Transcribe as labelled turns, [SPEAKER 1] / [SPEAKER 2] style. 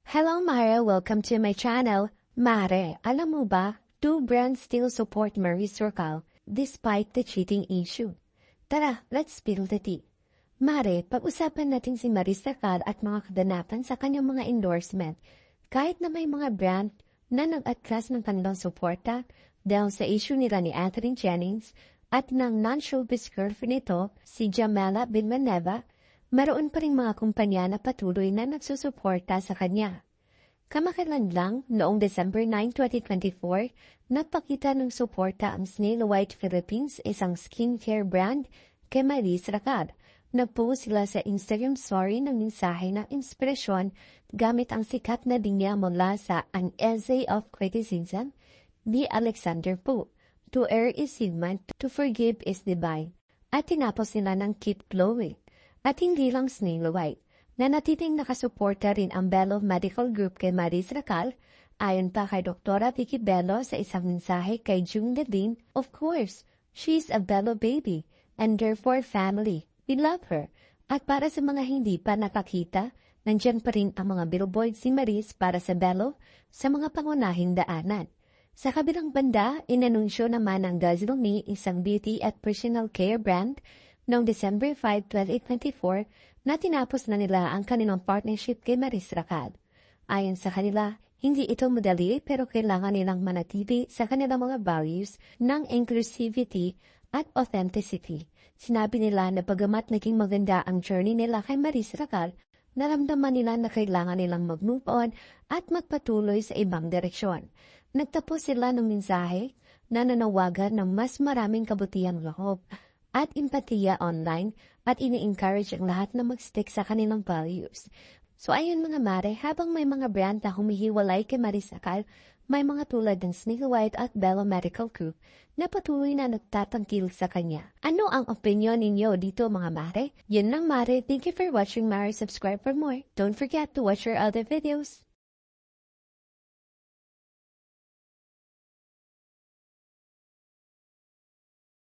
[SPEAKER 1] Hello Mare, welcome to my channel. Mare, alam mo ba, two brands still support Marie Circle despite the cheating issue. Tara, let's spill the tea. Mare, pag-usapan natin si Marie Circle at mga kaganapan sa kanyang mga endorsement. Kahit na may mga brand na nag-atras ng kanilang suporta dahil sa issue nila ni Anthony Jennings at ng non-showbiz girlfriend nito, si Jamela Villanueva, meron pa ring mga kumpanya na patuloy na nagsusuporta sa kanya. Kamakailan lang, noong December 9, 2024, nagpakita ng suporta ang Snail White Philippines, isang skincare brand, kay Marie Circle. Nagpost sila sa Instagram story ng mensahe ng inspirasyon gamit ang sikat na linya mula sa An Essay of Criticism ni Alexander Pope. To err is human, to forgive is divine. At tinapos nila ng Keep Glowing. At hindi lang Snail White, na natiting nakasuporta rin ang Bello Medical Group kay Marie Circle, ayon pa kay Dr. Vicky Bello sa isang mensahe kay June Levine, of course, she's a Bello baby, and therefore family. We love her. At para sa mga hindi pa nakakita, nandyan pa rin ang mga billboard si Maris para sa Bello sa mga pangunahing daanan. Sa kabilang banda, inanunsyo naman ng Dazzle Me, isang beauty at personal care brand, noong December 5, 2024, na tinapos na nila ang kanilang partnership kay Marie Circle. Ayon sa kanila, hindi ito madali pero kailangan nilang manatili sa kanilang mga values ng inclusivity at authenticity. Sinabi nila na bagamat naging maganda ang journey nila kay Marie Circle, naramdaman nila na kailangan nilang mag-move on at magpatuloy sa ibang direksyon. Nagtapos sila ng mensahe na nanawagan ng mas maraming kabutihang loob at empatiya online at ini-encourage ang lahat na mag-stick sa kanilang values. So ayun mga mare, habang may mga brand na humihiwalay kay Marie Circle, may mga tulad ng Snail White at Bello Medical Group na patuloy na nagtatangkil sa kanya. Ano ang opinion ninyo dito mga mare? Yun lang mare, thank you for watching mare, subscribe for more. Don't forget to watch our other videos.